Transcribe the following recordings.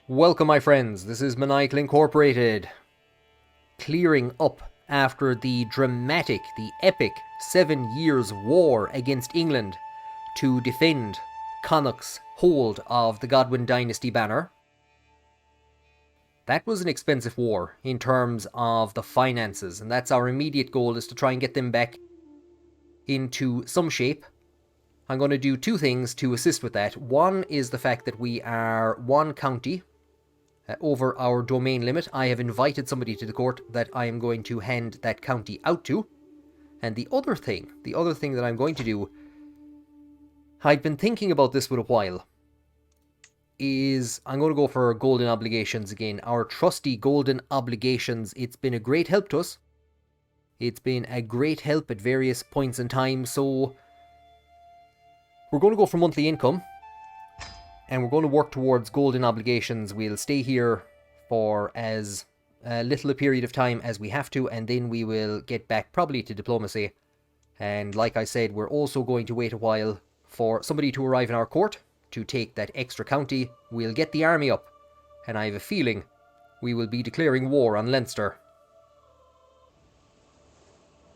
Welcome, my friends. This is Maniacal Incorporated. Clearing up after the dramatic, the epic 7 years war against England to defend Connacht's hold of the Godwin dynasty banner. That was an expensive war in terms of the finances, and that's our immediate goal, is to try and get them back into some shape. I'm going to do two things to assist with that. One is the fact that we are one county over our domain limit. I have invited somebody to the court that I am going to hand that county out to. And the other thing that I'm going to do, I've been thinking about this for a while, is I'm going to go for golden obligations again. Our trusty golden obligations. It's been a great help to us. It's been a great help at various points in time, so we're going to go for monthly income. And we're going to work towards golden obligations. We'll stay here for as little a period of time as we have to, and then we will get back probably to diplomacy. And like I said, we're also going to wait a while for somebody to arrive in our court to take that extra county. We'll get the army up, and I have a feeling we will be declaring war on Leinster.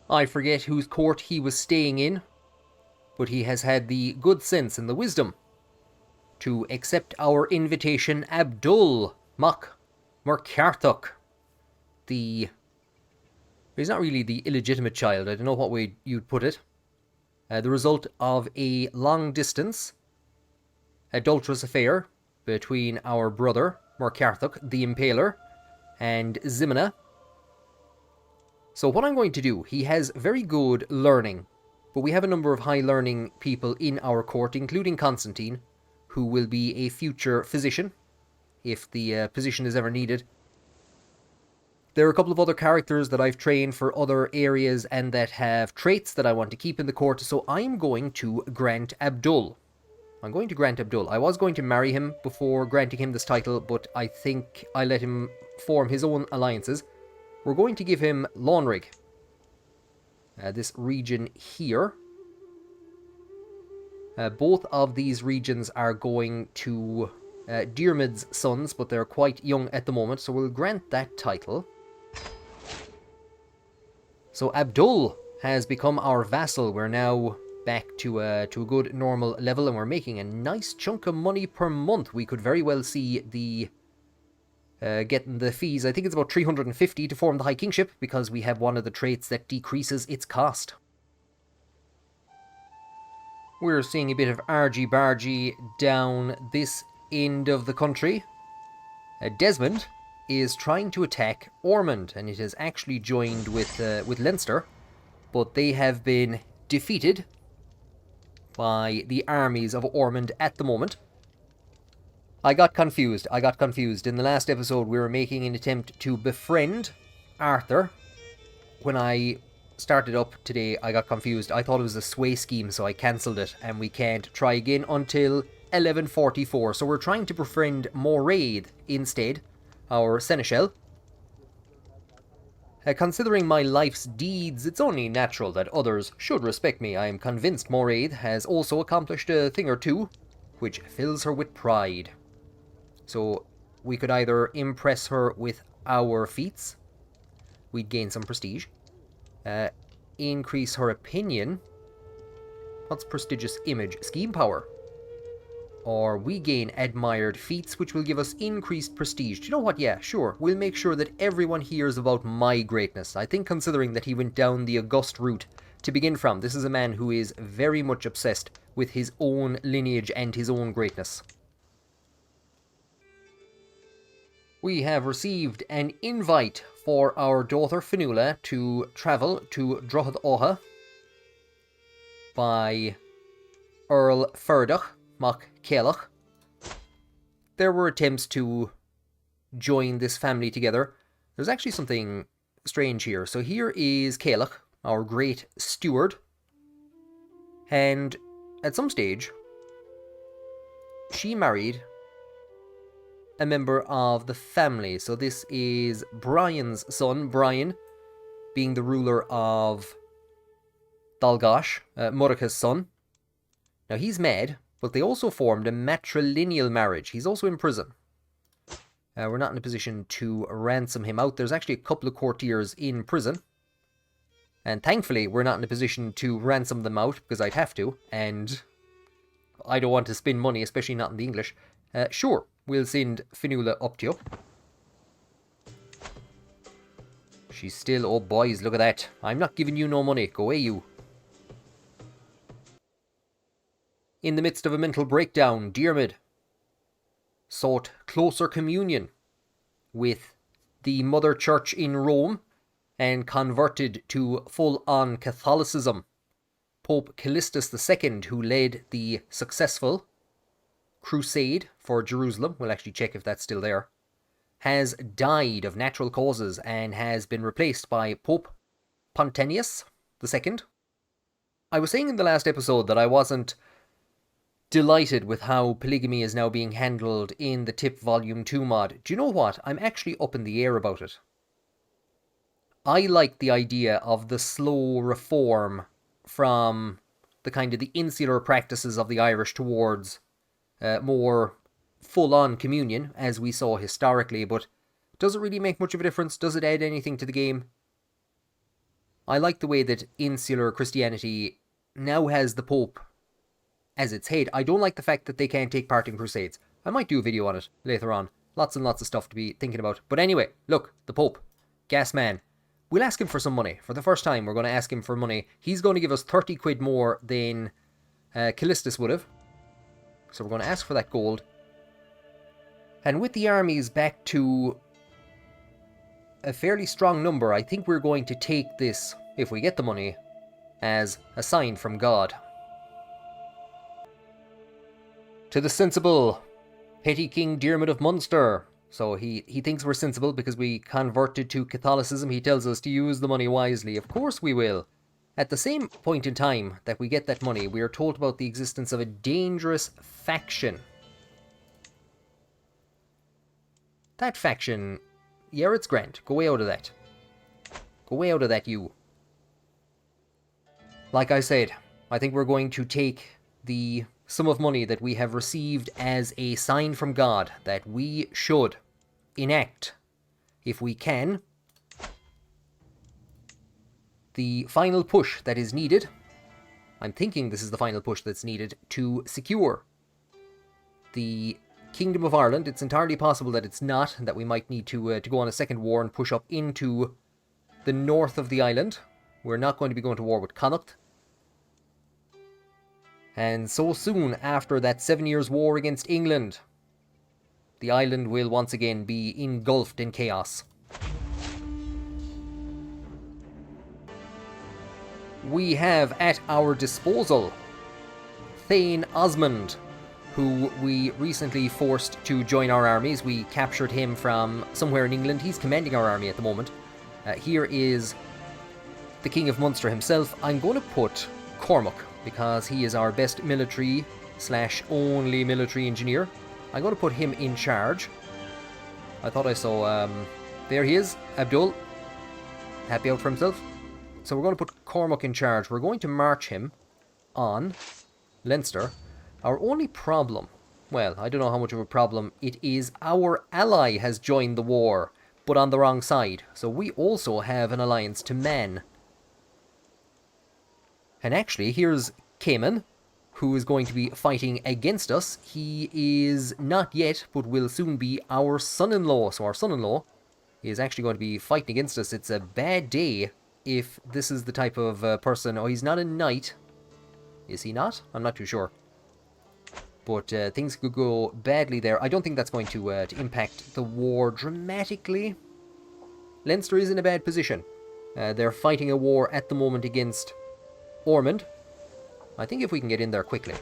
I forget whose court he was staying in, but he has had the good sense and the wisdom to accept our invitation. Abdul Murchad, he's not really the illegitimate child, I don't know what way you'd put it. The result of a long-distance, adulterous affair between our brother, Murchad, the Impaler, and Ximena. So what I'm going to do, he has very good learning, but we have a number of high-learning people in our court, including Constantine, who will be a future physician, if the position is ever needed. There are a couple of other characters that I've trained for other areas and that have traits that I want to keep in the court, so I'm going to grant Abdul. I was going to marry him before granting him this title, but I think I let him form his own alliances. We're going to give him Lawnrig, this region here. Both of these regions are going to Diarmaid's sons, but they're quite young at the moment, so we'll grant that title. So Abdul has become our vassal. We're now back to a good normal level, and we're making a nice chunk of money per month. We could very well see the getting the fees. I think it's about 350 to form the High Kingship, because we have one of the traits that decreases its cost. We're seeing a bit of argy-bargy down this end of the country. Desmond is trying to attack Ormond, and it has actually joined with Leinster, but they have been defeated by the armies of Ormond at the moment. I got confused. In the last episode, we were making an attempt to befriend Arthur. When I started up today, I got confused. I thought it was a sway scheme, so I cancelled it, and we can't try again until 11:44. So we're trying to befriend Moraid instead, our seneschal. Considering my life's deeds, it's only natural that others should respect me. I am convinced Moraid has also accomplished a thing or two, which fills her with pride. So we could either impress her with our feats, we'd gain some prestige, increase her opinion. What's prestigious image? Scheme power. Or we gain admired feats, which will give us increased prestige. Do you know what? Yeah, sure. We'll make sure that everyone hears about my greatness. I think, considering that he went down the august route to begin from, this is a man who is very much obsessed with his own lineage and his own greatness. We have received an invite for our daughter Fionnuala to travel to Drogheda by Earl Ferdoch Mac Cealach. There were attempts to join this family together. There's actually something strange here. So here is Cealach, our great steward, and at some stage she married a member of the family. So this is Brian's son, Brian, being the ruler of Dalgash, Murica's son. Now he's mad, but they also formed a matrilineal marriage. He's also in prison. We're not in a position to ransom him out. There's actually a couple of courtiers in prison. And thankfully, we're not in a position to ransom them out, because I'd have to. And I don't want to spend money, especially not in the English. Sure, we'll send Fionnuala up to you. She's still... Oh, boys, look at that. I'm not giving you no money. Go away, you. In the midst of a mental breakdown, Diarmid sought closer communion with the Mother Church in Rome and converted to full-on Catholicism. Pope Callistus II, who led the successful crusade for Jerusalem, we'll actually check if that's still there, has died of natural causes and has been replaced by Pope Pontius II. I was saying in the last episode that I wasn't delighted with how polygamy is now being handled in the TIP Volume 2 mod. Do you know what? I'm actually up in the air about it. I like the idea of the slow reform from the kind of the insular practices of the Irish towards more full-on communion, as we saw historically, but does it really make much of a difference? Does it add anything to the game? I like the way that insular Christianity now has the Pope as its head. I don't like the fact that they can't take part in crusades. I might do a video on it later on. Lots and lots of stuff to be thinking about. But anyway, look, the Pope, gas man. We'll ask him for some money. For the first time, we're going to ask him for money. He's going to give us 30 quid more than Callistus would have. So we're going to ask for that gold. And with the armies back to a fairly strong number, I think we're going to take this, if we get the money, as a sign from God. To the sensible petty King Diarmid of Munster. So he thinks we're sensible because we converted to Catholicism. He tells us to use the money wisely. Of course we will. At the same point in time that we get that money, we are told about the existence of a dangerous faction. That faction, yeah, it's grand. Go way out of that. Go way out of that, you. Like I said, I think we're going to take the sum of money that we have received as a sign from God that we should enact, if we can, the final push that is needed. I'm thinking this is the final push that's needed to secure the Kingdom of Ireland. It's entirely possible that it's not, and that we might need to go on a second war and push up into the north of the island. We're not going to be going to war with Connacht. And so soon after that 7 years' war against England, the island will once again be engulfed in chaos. We have at our disposal Thane Osmond, who we recently forced to join our armies. We captured him from somewhere in England. He's commanding our army at the moment. Here is the King of Munster himself. I'm going to put Cormac, because he is our best military / only military engineer. I'm going to put him in charge. I thought I saw... there he is, Abdul. Happy out for himself. So we're going to put Cormac in charge. We're going to march him on Leinster. Our only problem... Well, I don't know how much of a problem it is. Our ally has joined the war, but on the wrong side. So we also have an alliance to Man. And actually, here's Cayman, who is going to be fighting against us. He is not yet, but will soon be our son-in-law. So our son-in-law is actually going to be fighting against us. It's a bad day if this is the type of person... Oh, he's not a knight. Is he not? I'm not too sure. But things could go badly there. I don't think that's going to impact the war dramatically. Leinster is in a bad position. They're fighting a war at the moment against Ormond. I think if we can get in there quickly,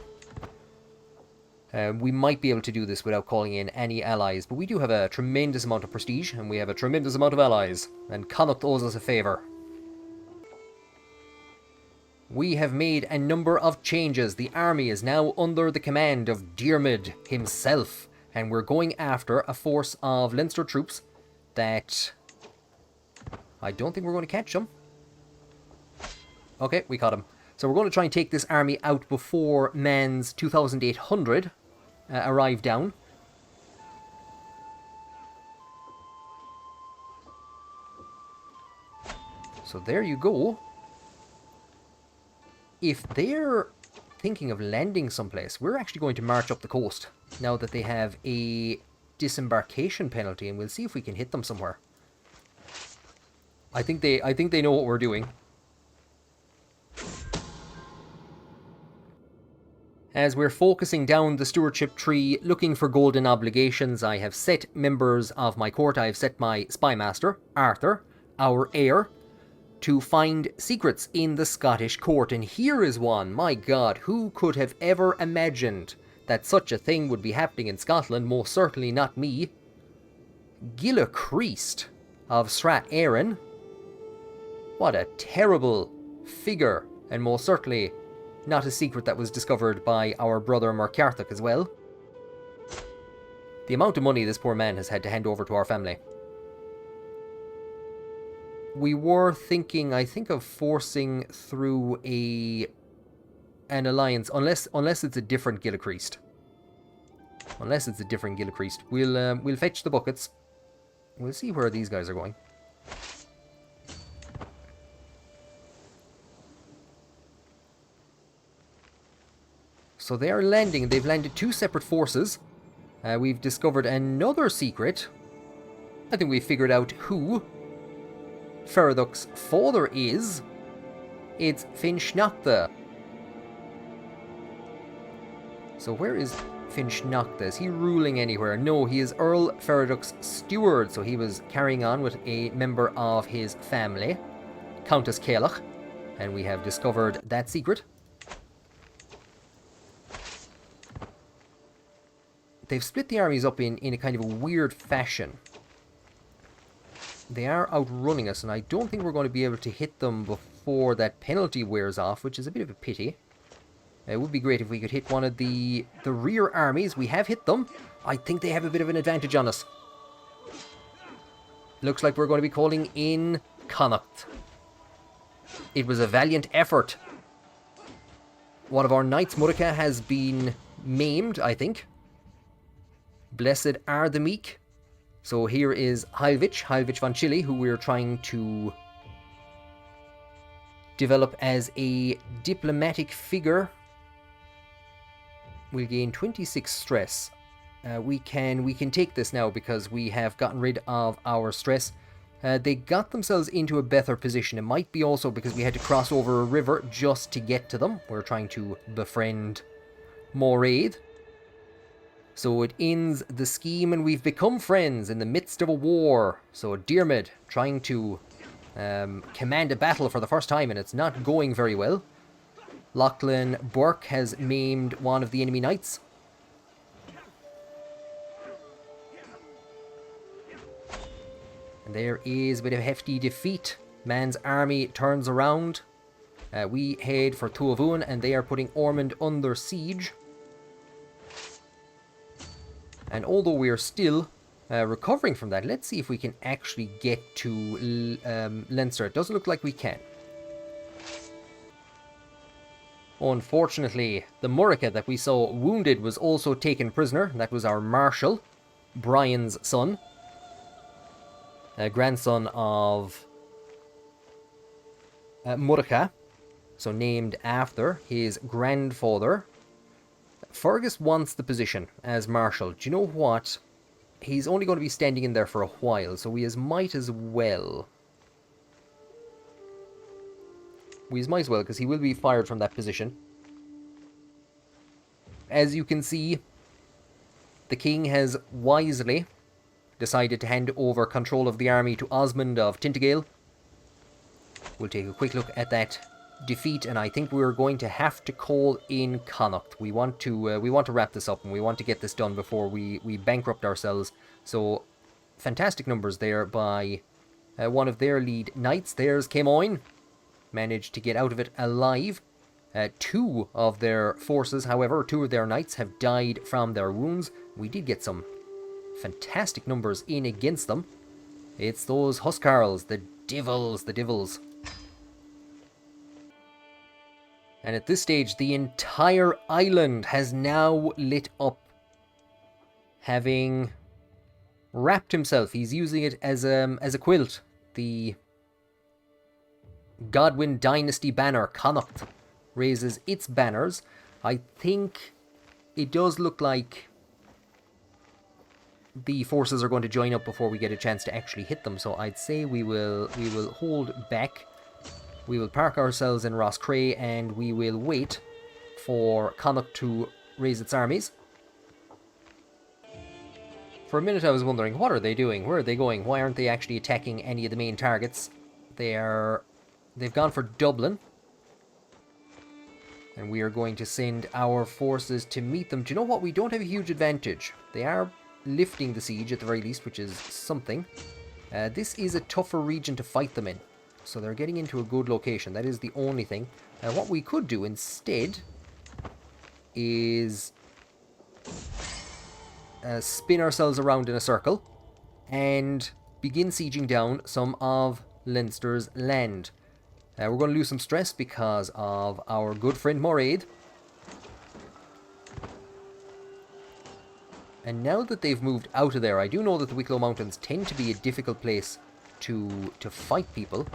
we might be able to do this without calling in any allies. But we do have a tremendous amount of prestige, and we have a tremendous amount of allies. And Connacht owes us a favour. We have made a number of changes. The army is now under the command of Diarmid himself. And we're going after a force of Leinster troops that... I don't think we're going to catch them. Okay, we caught him. So we're going to try and take this army out before Man's 2,800 arrive down. So there you go. If they're thinking of landing someplace, we're actually going to march up the coast now that they have a disembarkation penalty, and we'll see if we can hit them somewhere. I think they know what we're doing. As we're focusing down the stewardship tree, looking for golden obligations, I have set members of my court. I have set my spymaster, Arthur, our heir, to find secrets in the Scottish court. And here is one. My God, who could have ever imagined that such a thing would be happening in Scotland? Most certainly not me. Gilla Creast of Strat Éireann. What a terrible figure, and most certainly not a secret that was discovered by our brother Murchad as well. The amount of money this poor man has had to hand over to our family. We were thinking, I think, of forcing through an alliance, unless it's a different Gilla Creast. Unless it's a different Gilla Creast. We'll fetch the buckets. We'll see where these guys are going. So they are landing. They've landed 2 separate forces. We've discovered another secret. I think we've figured out who Feradach's father is. It's Finshnachta. So where is Finshnachta? Is he ruling anywhere? No, he is Earl Feradach's steward. So he was carrying on with a member of his family, Countess Caelach. And we have discovered that secret. They've split the armies up in a kind of a weird fashion. They are outrunning us, and I don't think we're going to be able to hit them before that penalty wears off, which is a bit of a pity. It would be great if we could hit one of the rear armies. We have hit them. I think they have a bit of an advantage on us. Looks like we're going to be calling in Connacht. It was a valiant effort. One of our knights, Murica, has been maimed, I think. Blessed are the meek. So here is Heilvich von Chile, who we're trying to develop as a diplomatic figure. We'll gain 26 stress. We can take this now because we have gotten rid of our stress. They got themselves into a better position. It might be also because we had to cross over a river just to get to them. We're trying to befriend Moraid. So it ends the scheme, and we've become friends in the midst of a war. So Diarmid trying to command a battle for the first time, and it's not going very well. Lachlan Burke has maimed one of the enemy knights. And there is a bit of hefty defeat. Man's army turns around. We head for Tuavun, and they are putting Ormond under siege. And although we are still recovering from that, let's see if we can actually get to Leinster. It doesn't look like we can. Unfortunately, the Murica that we saw wounded was also taken prisoner. That was our Marshal, Brian's son. Grandson of Murica, so named after his grandfather. Fergus wants the position as Marshal. Do you know what? He's only going to be standing in there for a while, so we might as well. We might as well, because he will be fired from that position. As you can see, the king has wisely decided to hand over control of the army to Osmond of Tintagel. We'll take a quick look at that defeat, and I think we're going to have to call in Connacht. We want to wrap this up, and we want to get this done before we bankrupt ourselves. So, fantastic numbers there by one of their lead knights. There's Camoin. Managed to get out of it alive. 2 of their forces, however, 2 of their knights have died from their wounds. We did get some fantastic numbers in against them. It's those Huscarls, the devils. And at this stage, the entire island has now lit up. Having wrapped himself, he's using it as a quilt. The Godwin Dynasty banner, Connacht, raises its banners. I think it does look like the forces are going to join up before we get a chance to actually hit them. So I'd say we will hold back. We will park ourselves in Roscrea and we will wait for Connacht to raise its armies. For a minute I was wondering, what are they doing? Where are they going? Why aren't they actually attacking any of the main targets? They've gone for Dublin. And we are going to send our forces to meet them. Do you know what? We don't have a huge advantage. They are lifting the siege at the very least, which is something. This is a tougher region to fight them in. So they're getting into a good location. That is the only thing. What we could do instead is spin ourselves around in a circle and begin sieging down some of Leinster's land. We're going to lose some stress because of our good friend Murchad. And now that they've moved out of there, I do know that the Wicklow Mountains tend to be a difficult place to fight people.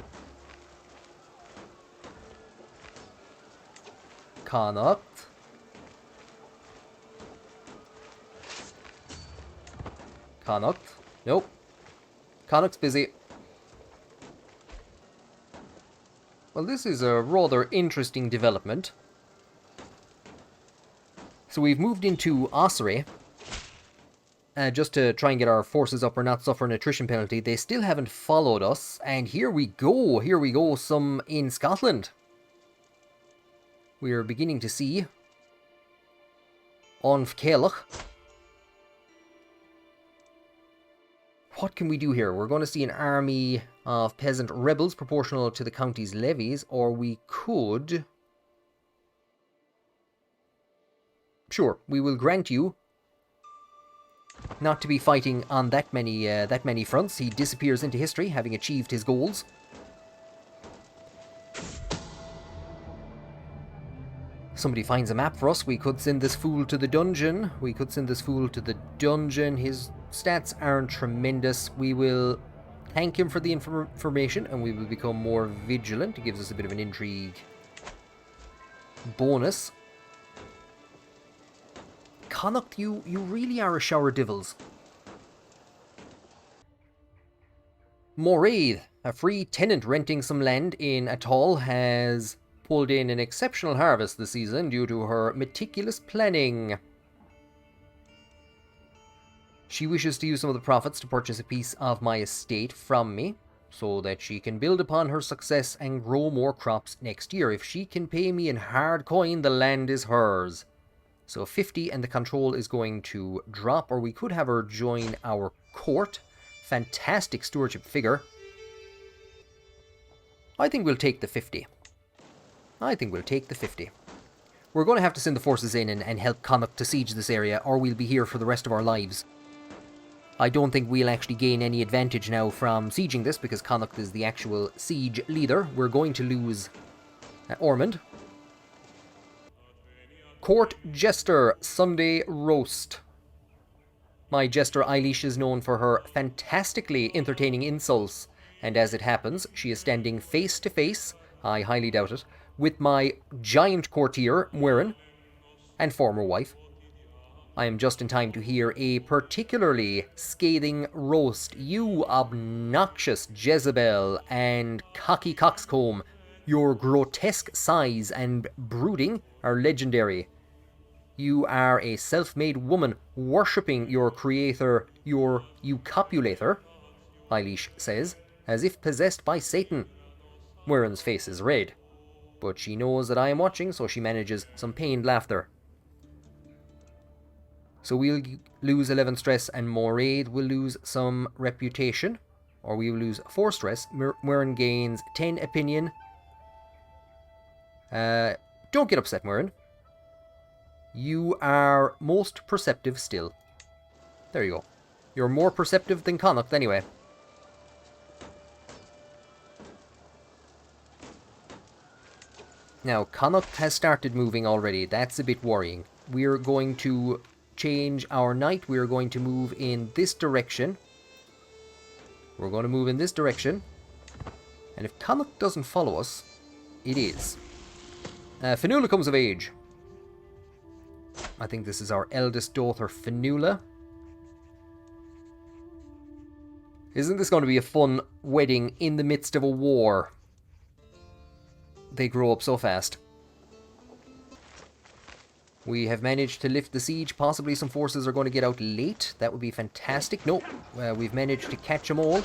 Connacht. Connacht. Nope. Connacht's busy. Well, this is a rather interesting development. So we've moved into Ossory. Just to try and get our forces up or not suffer an attrition penalty. They still haven't followed us. And here we go, some in Scotland. We are beginning to see Onfkelach. What can we do here? We're going to see an army of peasant rebels proportional to the county's levies, or we could... Sure, we will grant you not to be fighting on that many fronts. He disappears into history, having achieved his goals. Somebody finds a map for us. We could send this fool to the dungeon. His stats aren't tremendous. We will thank him for the information, and we will become more vigilant. It gives us a bit of an intrigue bonus. Connacht, you really are a shower of devils. Murchad, a free tenant renting some land in Atholl, has pulled in an exceptional harvest this season due to her meticulous planning. She wishes to use some of the profits to purchase a piece of my estate from me, so that she can build upon her success and grow more crops next year. If she can pay me in hard coin, the land is hers. So 50 and the control is going to drop, or we could have her join our court. Fantastic stewardship figure. I think we'll take the 50. We're going to have to send the forces in and help Connacht to siege this area, or we'll be here for the rest of our lives. I don't think we'll actually gain any advantage now from sieging this, because Connacht is the actual siege leader. We're going to lose Ormond. Court Jester, Sunday Roast. My Jester Eilish is known for her fantastically entertaining insults, and as it happens, she is standing face to face, I highly doubt it, with my giant courtier, Muireann, and former wife. I am just in time to hear a particularly scathing roast. You obnoxious Jezebel and cocky coxcomb, your grotesque size and brooding are legendary. You are a self-made woman worshipping your creator, your copulator, Eilish says, as if possessed by Satan. Muireann's face is red, but she knows that I am watching, so she manages some pained laughter. So we'll lose 11 stress, and Murchad will lose some reputation, or we will lose 4 stress. Muireann gains 10 opinion. Don't get upset, Muireann. You are most perceptive still. There you go. You're more perceptive than Connacht anyway. Now, Connacht has started moving already. That's a bit worrying. We're going to change our knight. We're going to move in this direction. And if Connacht doesn't follow us, it is. Fionnuala comes of age. I think this is our eldest daughter, Fionnuala. Isn't this going to be a fun wedding in the midst of a war? They grow up so fast. We have managed to lift the siege. Possibly some forces are going to get out late. That would be fantastic. Nope. We've managed to catch them all.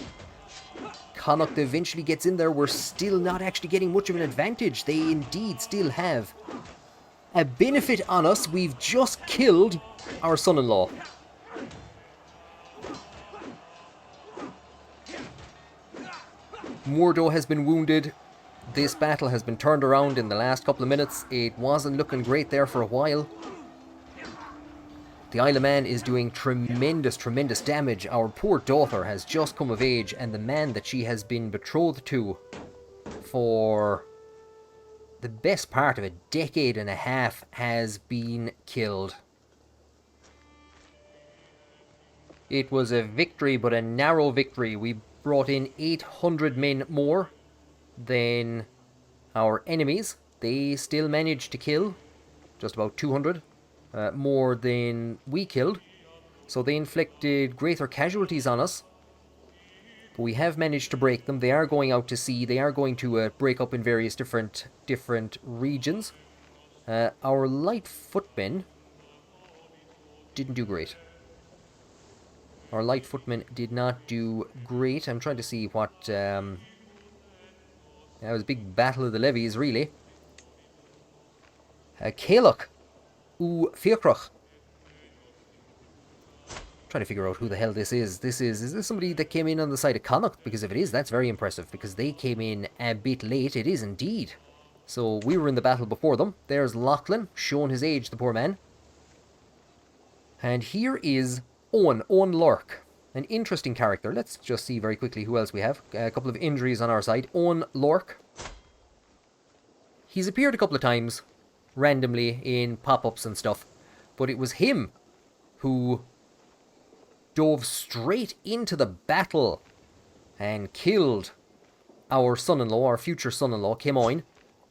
Connacht eventually gets in there. We're still not actually getting much of an advantage. They indeed still have a benefit on us. We've just killed our son-in-law. Murdo has been wounded. This battle has been turned around in the last couple of minutes. It wasn't looking great there for a while. The Isle of Man is doing tremendous damage. Our poor daughter has just come of age, and the man that she has been betrothed to for the best part of a decade and a half has been killed. It was a victory, but a narrow victory. We brought in 800 men more than our enemies. They still managed to kill just about 200 more than we killed, so they inflicted greater casualties on us, but we have managed to break them. They are going out to sea. They are going to break up in various different regions. Our light footmen didn't do great. Our light footmen did not do great. I'm trying to see what that was a big battle of the levies, really. Caoch u Fiacrach. Trying to figure out who the hell this is. Is this somebody that came in on the side of Connacht? Because if it is, that's very impressive, because they came in a bit late. It is indeed. So we were in the battle before them. There's Lachlan, showing his age, the poor man. And here is Owen Lork. An interesting character. Let's just see very quickly who else we have. A couple of injuries on our side. Owen Lork. He's appeared a couple of times randomly in pop-ups and stuff, but it was him who dove straight into the battle and killed our son-in-law, our future son-in-law, Camoin.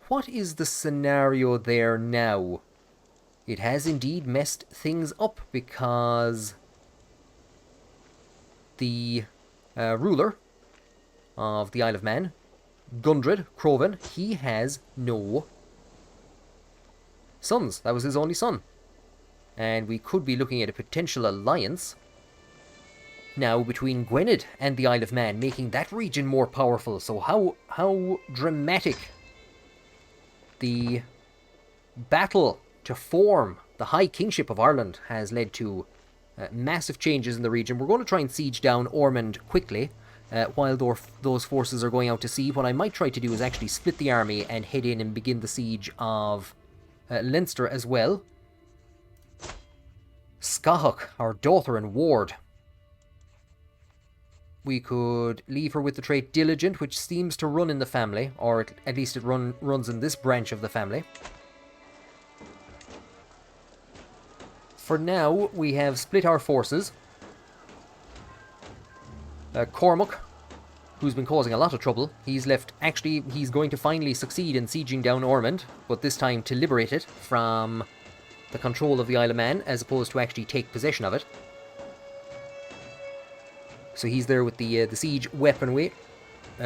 What is the scenario there now? It has indeed messed things up, because the ruler of the Isle of Man, Gundred Crovan, he has no sons. That was his only son. And we could be looking at a potential alliance now between Gwynedd and the Isle of Man, making that region more powerful. So how dramatic the battle to form the High Kingship of Ireland has led to massive changes in the region. We're going to try and siege down Ormond quickly while those forces are going out to sea. What I might try to do is actually split the army and head in and begin the siege of Leinster as well. Scahach, our daughter and ward. We could leave her with the trait Diligent, which seems to run in the family, or at least it runs in this branch of the family. For now, we have split our forces. Cormac, who's been causing a lot of trouble, he's left. Actually, he's going to finally succeed in sieging down Ormond, but this time to liberate it from the control of the Isle of Man, as opposed to actually take possession of it. So he's there with the siege weaponry.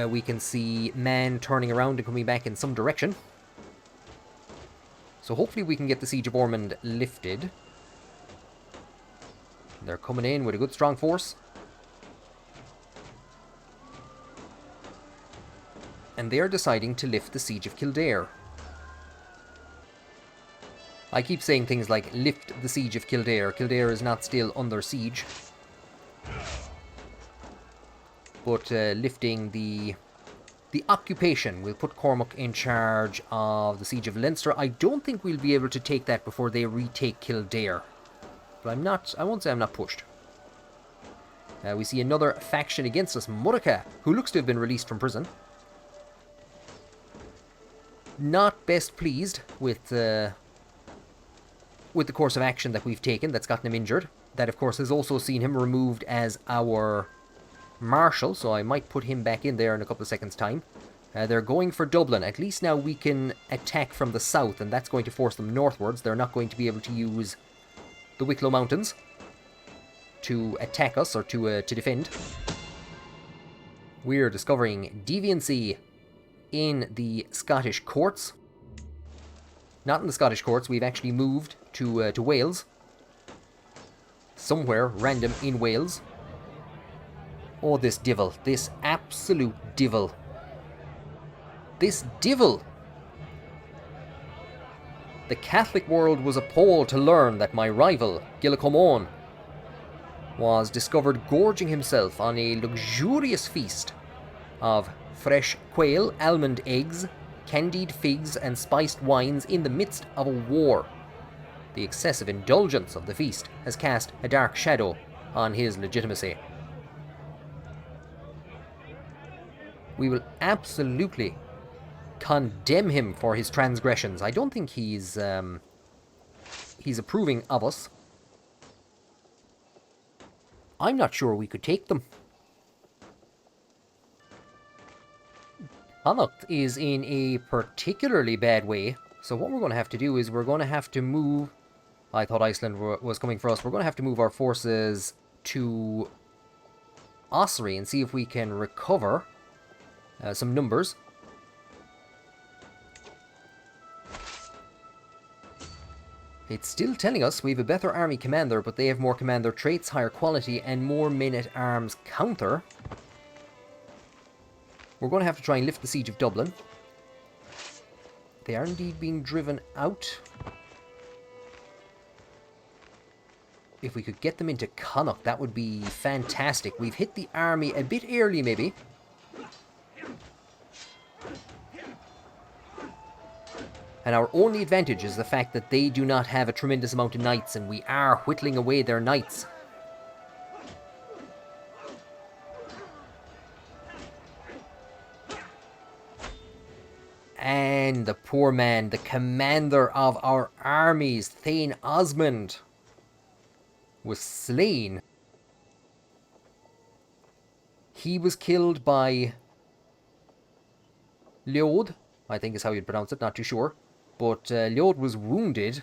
We can see Man turning around and coming back in some direction. So hopefully we can get the siege of Ormond lifted. They're coming in with a good strong force. And they're deciding to lift the siege of Kildare. I keep saying things like lift the siege of Kildare. Kildare is not still under siege. But lifting the occupation will put Cormac in charge of the siege of Leinster. I don't think we'll be able to take that before they retake Kildare. But I won't say I'm not pushed. We see another faction against us, Murchad, who looks to have been released from prison. Not best pleased with the course of action that we've taken that's gotten him injured. That, of course, has also seen him removed as our marshal, so I might put him back in there in a couple of seconds' time. They're going for Dublin. At least now we can attack from the south, and that's going to force them northwards. They're not going to be able to use the Wicklow Mountains to attack us or to defend. We're discovering deviancy in the Scottish courts. Not in the Scottish courts, we've actually moved to Wales. Somewhere random in Wales. Oh, this divil. This absolute divil. This divil! The Catholic world was appalled to learn that my rival, Gilacomón, was discovered gorging himself on a luxurious feast of fresh quail, almond eggs, candied figs, and spiced wines in the midst of a war. The excessive indulgence of the feast has cast a dark shadow on his legitimacy. We will absolutely condemn him for his transgressions. I don't think he's approving of us. I'm not sure we could take them. Connacht is in a particularly bad way, so what we're going to have to do is we're going to have to move... I thought Iceland was coming for us. We're going to have to move our forces to Ossory and see if we can recover some numbers. It's still telling us we have a better army commander, but they have more commander traits, higher quality, and more men-at-arms counter. We're going to have to try and lift the siege of Dublin. They are indeed being driven out. If we could get them into Connacht, that would be fantastic. We've hit the army a bit early, maybe. And our only advantage is the fact that they do not have a tremendous amount of knights, and we are whittling away their knights. And the poor man, the commander of our armies, Thane Osmond, was slain. He was killed by Leod, I think is how you'd pronounce it, not too sure. But Leod was wounded.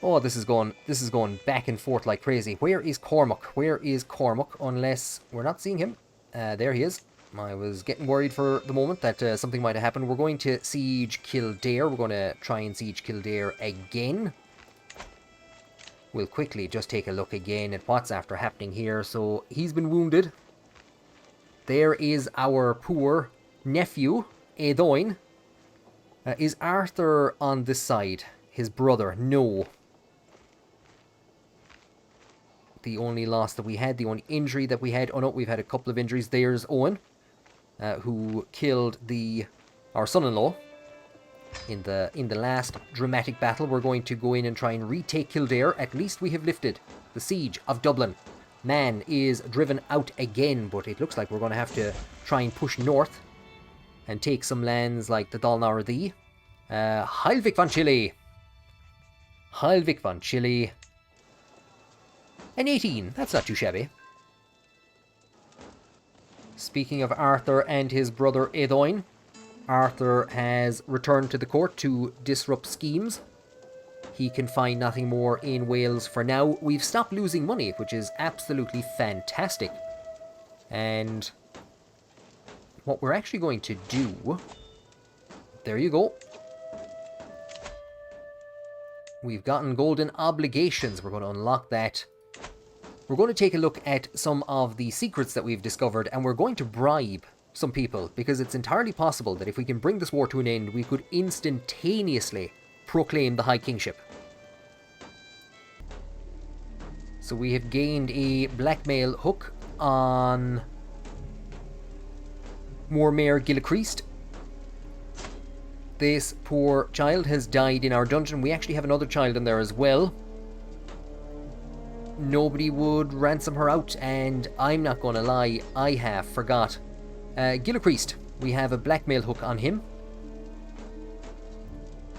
Oh, this is going back and forth like crazy. Where is Cormac? Where is Cormac? Unless we're not seeing him. There he is. I was getting worried for the moment that something might have happened. We're going to siege Kildare. We're going to try and siege Kildare again. We'll quickly just take a look again at what's after happening here. So he's been wounded. There is our poor nephew, Edoin. Is Arthur on this side? His brother? No. The only loss that we had, the only injury that we had... Oh no, we've had a couple of injuries. There's Owen, who killed our son-in-law in the last dramatic battle. We're going to go in and try and retake Kildare. At least we have lifted the siege of Dublin. Man is driven out again, but it looks like we're going to have to try and push north and take some lands like the Dalnardi. Heilvik van Chile. Heilvik van Chile. An 18, that's not too shabby. Speaking of Arthur and his brother Edoin, Arthur has returned to the court to disrupt schemes. He can find nothing more in Wales for now. We've stopped losing money, which is absolutely fantastic. And what we're actually going to do... There you go. We've gotten golden obligations. We're going to unlock that. We're going to take a look at some of the secrets that we've discovered, and we're going to bribe some people, because it's entirely possible that if we can bring this war to an end, we could instantaneously proclaim the High Kingship. So we have gained a blackmail hook on Mormaer Gilachrist. This poor child has died in our dungeon. We actually have another child in there as well. Nobody would ransom her out, and I'm not going to lie, I have forgot. Gilachrist, we have a blackmail hook on him.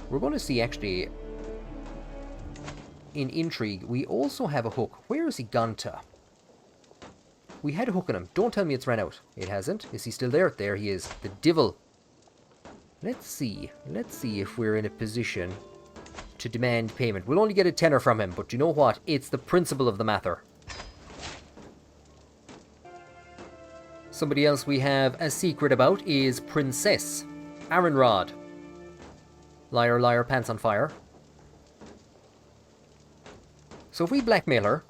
We're going to see, actually, in intrigue, we also have a hook. Where is he gone to? We had a hook on him. Don't tell me it's ran out. It hasn't. Is he still there? There he is. The devil. Let's see. Let's see if we're in a position to demand payment. We'll only get a tenner from him, but you know what? It's the principle of the matter. Somebody else we have a secret about is Princess Aaronrod. Liar, liar, pants on fire. So if we blackmail her,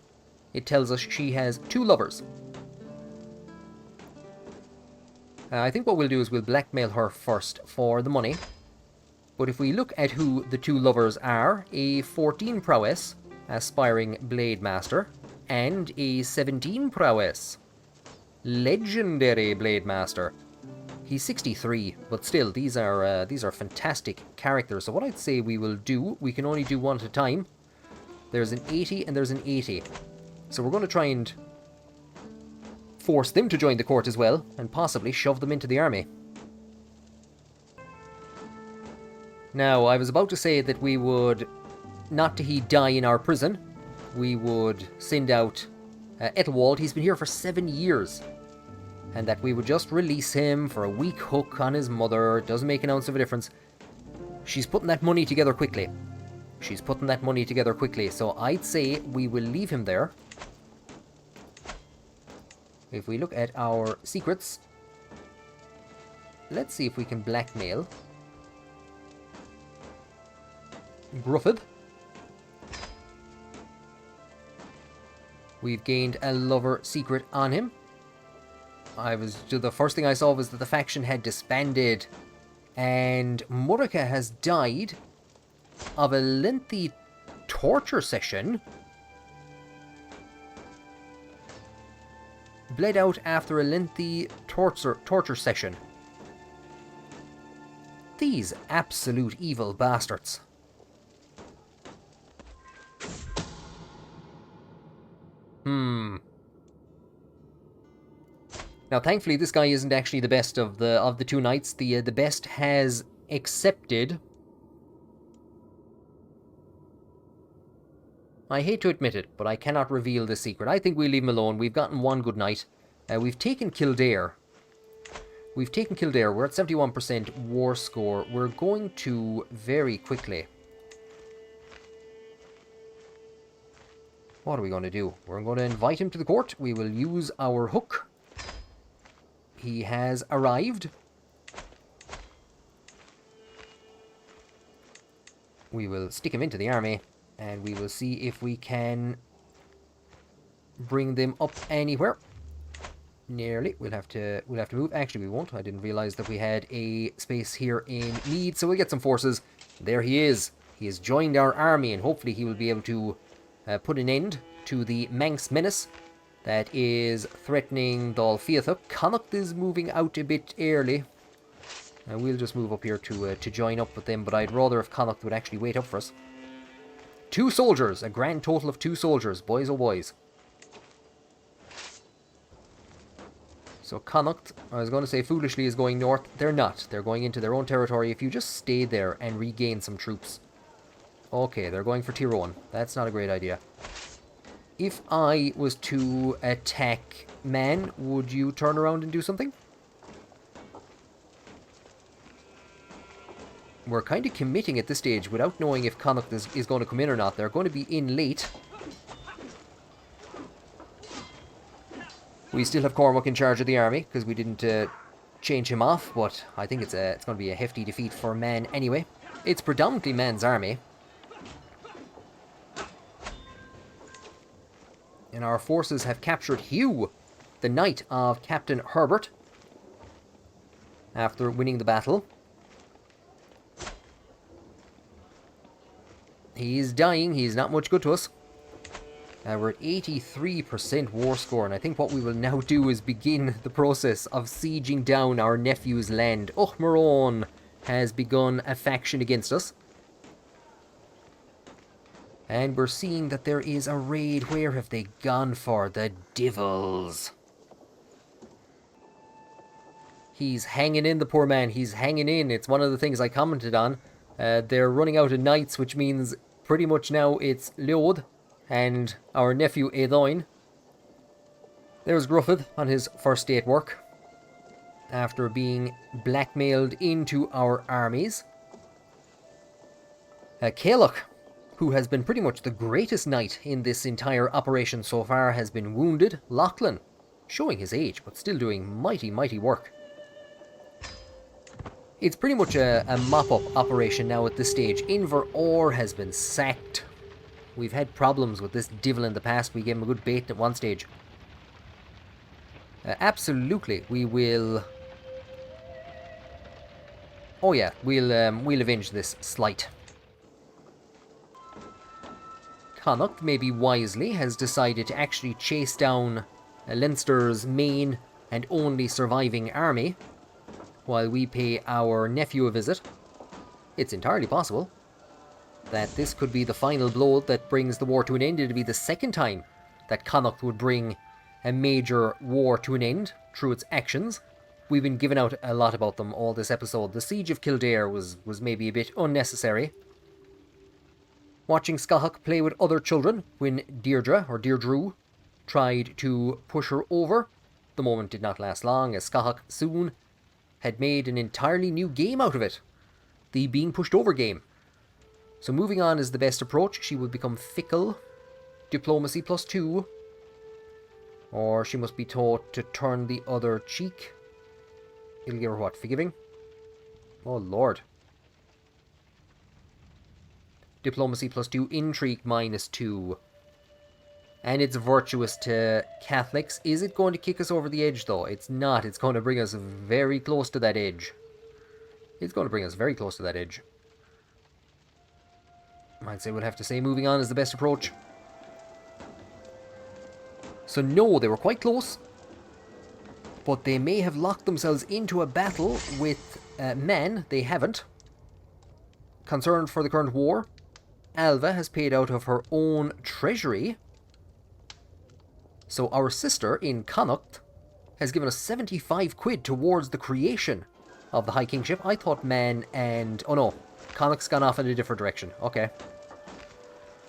it tells us she has 2 lovers. I think what we'll do is we'll blackmail her first for the money. But if we look at who the 2 lovers are, a 14 prowess aspiring blade master and a 17 prowess legendary blade master. He's 63, but still, these are fantastic characters. So what I'd say we will do, we can only do one at a time. There's an 80 and there's an 80. So we're going to try and force them to join the court as well, and possibly shove them into the army. Now, I was about to say that we would, not to he die in our prison, we would send out Ethelwald. He's been here for 7 years. And that we would just release him for a weak hook on his mother. It doesn't make an ounce of a difference. She's putting that money together quickly. She's putting that money together quickly. So I'd say we will leave him there. If we look at our secrets, let's see if we can blackmail Grufford. We've gained a lover secret on him. The first thing I saw was that the faction had disbanded, and Murica has died of a lengthy torture session. Bled out after a lengthy torture session. These absolute evil bastards. Now, thankfully, this guy isn't actually the best of the 2 knights. The best has accepted. I hate to admit it, but I cannot reveal this secret. I think we'll leave him alone. We've gotten 1 good knight. We've taken Kildare. We're at 71% war score. We're going to very quickly. What are we going to do? We're going to invite him to the court. We will use our hook. He has arrived. We will stick him into the army, and we will see if we can bring them up anywhere. Nearly. We'll have to move. Actually, we won't. I didn't realize that we had a space here in need, so we'll get some forces. There he is. He has joined our army, and hopefully he will be able to put an end to the Manx menace that is threatening Dalfiatha. Connacht is moving out a bit early. And we'll just move up here to join up with them, but I'd rather if Connacht would actually wait up for us. 2 soldiers, a grand total of 2 soldiers, boys oh boys. So Connacht, I was going to say foolishly, is going north. They're not. They're going into their own territory. If you just stay there and regain some troops. Okay, they're going for Tyrone. That's not a great idea. If I was to attack Man, would you turn around and do something? We're kind of committing at this stage without knowing if Connacht is going to come in or not. They're going to be in late. We still have Cormac in charge of the army, because we didn't change him off, but I think it's going to be a hefty defeat for Man anyway. It's predominantly Man's army. And our forces have captured Hugh, the knight of Captain Herbert, after winning the battle. He's dying. He's not much good to us. We're at 83% war score, and I think what we will now do is begin the process of sieging down our nephew's land. Ochmaron has begun a faction against us. And we're seeing that there is a raid. Where have they gone for? The devils. He's hanging in, the poor man. He's hanging in. It's one of the things I commented on. They're running out of knights, which means pretty much now it's Leod and our nephew Edoin. There's Gruffydd on his first day at work, after being blackmailed into our armies. Caoch, who has been pretty much the greatest knight in this entire operation so far, has been wounded. Lachlan, showing his age, but still doing mighty, mighty work. It's pretty much a mop-up operation now at this stage. Inver Orr has been sacked. We've had problems with this devil in the past. We gave him a good bait at one stage. Absolutely, we will... Oh yeah, we'll avenge this slight. Connacht, maybe wisely, has decided to actually chase down Leinster's main and only surviving army, while we pay our nephew a visit. It's entirely possible that this could be the final blow that brings the war to an end. It'd be the second time that Connacht would bring a major war to an end through its actions. We've been giving out a lot about them all this episode. The Siege of Kildare was maybe a bit unnecessary. Watching Scahach play with other children when Deirdre tried to push her over. The moment did not last long, as Scahach soon had made an entirely new game out of it. The being pushed over game. So moving on is the best approach. She will become fickle. Diplomacy +2. Or she must be taught to turn the other cheek. It'll give her what? Forgiving? Oh lord. Diplomacy +2. Intrigue -2. And it's virtuous to Catholics. Is it going to kick us over the edge, though? It's not. It's going to bring us very close to that edge. It's going to bring us very close to that edge. I'd say we'll have to say moving on is the best approach. So no, they were quite close. But they may have locked themselves into a battle with men. They haven't. Concerned for the current war, Alva has paid out of her own treasury. So our sister in Connacht has given us 75 quid towards the creation of the High Kingship. I thought Man and... Oh no, Connacht's gone off in a different direction. Okay.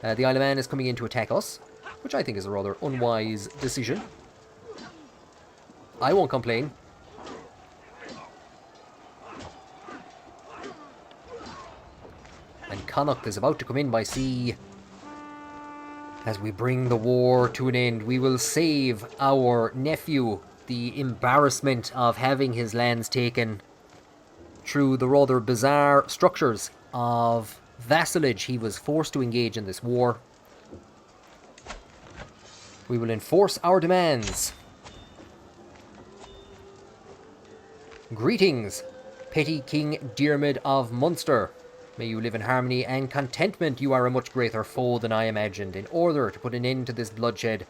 The Isle of Man is coming in to attack us, which I think is a rather unwise decision. I won't complain. And Connacht is about to come in by sea. As we bring the war to an end, we will save our nephew the embarrassment of having his lands taken through the rather bizarre structures of vassalage he was forced to engage in this war. We will enforce our demands. Greetings, petty King Diarmid of Munster. May you live in harmony and contentment. You are a much greater foe than I imagined. In order to put an end to this bloodshed,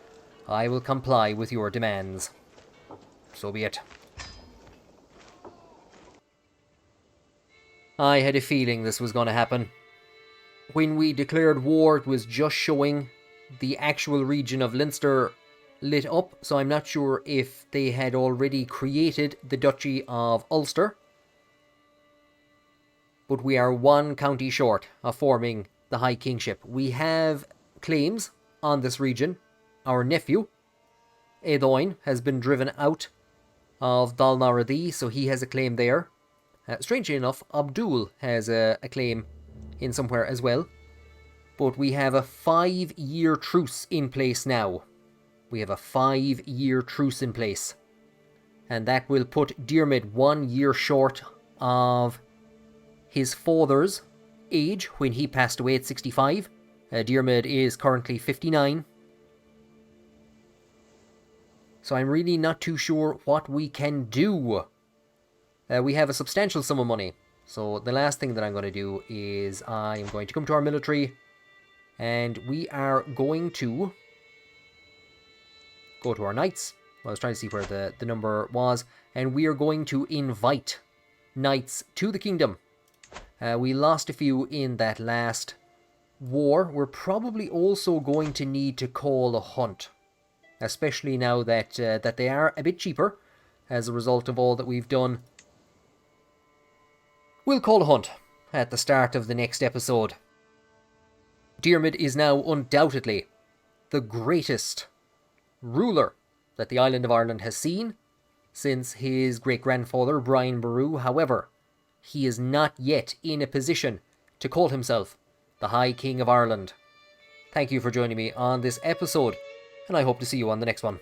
I will comply with your demands. So be it. I had a feeling this was going to happen. When we declared war, it was just showing the actual region of Leinster lit up, so I'm not sure if they had already created the Duchy of Ulster. But we are one county short of forming the High Kingship. We have claims on this region. Our nephew, Eoin, has been driven out of Dalnaradee, so he has a claim there. Strangely enough, Abdul has a claim in somewhere as well. But we have a 5-year truce in place now. We have a 5-year truce in place. And that will put Diarmid 1 year short of his father's age when he passed away at 65. Diarmid is currently 59. So I'm really not too sure what we can do. We have a substantial sum of money. So the last thing that I'm going to do is I am going to come to our military. And we are going to go to our knights. I was trying to see where the number was. And we are going to invite knights to the kingdom. We lost a few in that last war. We're probably also going to need to call a hunt. Especially now that that they are a bit cheaper as a result of all that we've done. We'll call a hunt at the start of the next episode. Diarmid is now undoubtedly the greatest ruler that the island of Ireland has seen since his great-grandfather Brian Boru. However, he is not yet in a position to call himself the High King of Ireland. Thank you for joining me on this episode, and I hope to see you on the next one.